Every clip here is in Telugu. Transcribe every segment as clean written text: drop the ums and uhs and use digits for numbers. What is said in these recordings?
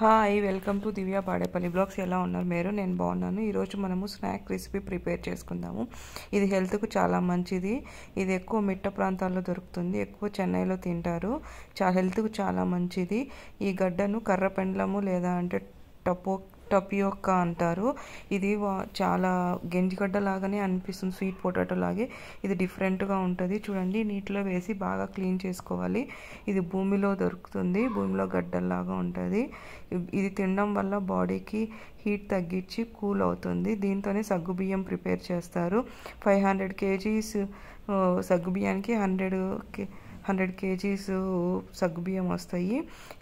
Hi welcome to Divya Badepalli blogs. ఎలా ఉన్నారు మీరు? నేను బాగున్నాను. ఈరోజు మనము స్నాక్ రెసిపీ ప్రిపేర్ చేసుకుందాము. ఇది హెల్త్కు చాలా మంచిది. ఇది ఎక్కువ మిట్ట ప్రాంతాల్లో దొరుకుతుంది, ఎక్కువ చెన్నైలో తింటారు. హెల్త్కు చాలా మంచిది. ఈ గడ్డను కర్ర పెండ్లము లేదా అంటే టపియోకా అంటారు. ఇది చాలా గెంజిగడ్డ లాగానే అనిపిస్తుంది, స్వీట్ పొటాటో లాగే. ఇది డిఫరెంట్గా ఉంటుంది. చూడండి, నీటిలో వేసి బాగా క్లీన్ చేసుకోవాలి. ఇది భూమిలో దొరుకుతుంది, భూమిలో గడ్డల్లాగా ఉంటుంది. ఇది తినడం వల్ల బాడీకి హీట్ తగ్గించి కూల్ అవుతుంది. దీంతోనే సగ్గుబియ్యం ప్రిపేర్ చేస్తారు. 500 kgs సగ్గుబియ్యానికి 100 kgs సగ్గుబియ్యం వస్తాయి.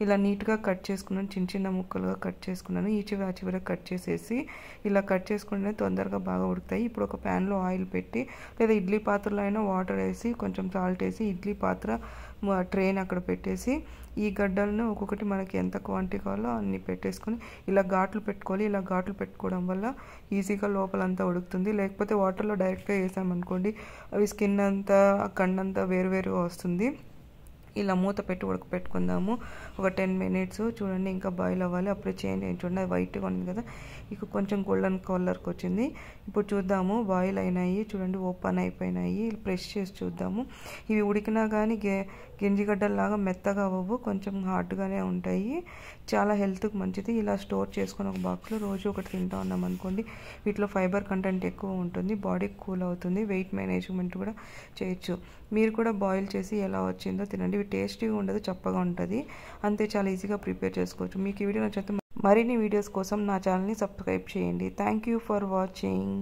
ఇలా నీట్గా కట్ చేసుకున్నాను, చిన్న చిన్న ముక్కలుగా కట్ చేసుకున్నాను. ఈ చివర ఆ చివర కట్ చేసేసి ఇలా కట్ చేసుకుంటే తొందరగా బాగా ఉడుకుతాయి. ఇప్పుడు ఒక ప్యాన్లో ఆయిల్ పెట్టి లేదా ఇడ్లీ పాత్రలో అయినా వాటర్ వేసి కొంచెం సాల్ట్ వేసి ఇడ్లీ పాత్ర ట్రైన్ అక్కడ పెట్టేసి ఈ గడ్డలను ఒక్కొక్కటి మనకి ఎంత క్వాంటిటీ కావాలో అన్ని పెట్టేసుకొని ఇలా ఘాట్లు పెట్టుకోవాలి. ఇలా ఘాట్లు పెట్టుకోవడం వల్ల ఈజీగా లోపలంతా ఉడుకుతుంది. లేకపోతే వాటర్లో డైరెక్ట్గా వేసామనుకోండి, అవి స్కిన్ అంతా కండంతా వేరువేరుగా వస్తుంది. ఇలా మూత పెట్టి ఉడకపెట్టుకుందాము ఒక 10 minutes. చూడండి, ఇంకా బాయిల్ అవ్వాలి. అప్పుడే చేంజ్ అయ్యింది. చూడండి, అది వైట్గా ఉంది కదా, ఇక కొంచెం గోల్డెన్ కలర్కి వచ్చింది. ఇప్పుడు చూద్దాము, బాయిల్ అయినాయి. చూడండి, ఓపెన్ అయిపోయినాయి. ప్రెస్ చేసి చూద్దాము. ఇవి ఉడికినా కానీ గింజిగడ్డల్లాగా మెత్తగా అవ్వవు, కొంచెం హార్డ్గానే ఉంటాయి. చాలా హెల్త్కి మంచిది. ఇలా స్టోర్ చేసుకొని ఒక బాక్స్లో రోజు ఒకటి తింటా ఉన్నాం అనుకోండి, వీటిలో ఫైబర్ కంటెంట్ ఎక్కువ ఉంటుంది, బాడీకి కూల్ అవుతుంది, వెయిట్ మేనేజ్మెంట్ కూడా చేయొచ్చు. మీరు కూడా బాయిల్ చేసి ఎలా వచ్చిందో తినండి. ఇవి టేస్టీగా ఉండదు, చప్పగా ఉంటుంది. అంతే, చాలా ఈజీగా ప్రిపేర్ చేసుకోవచ్చు. మీకు ఈ వీడియో నచ్చితే మరిన్ని వీడియోస్ కోసం నా ఛానల్ని సబ్స్క్రైబ్ చేయండి. Thank you for watching.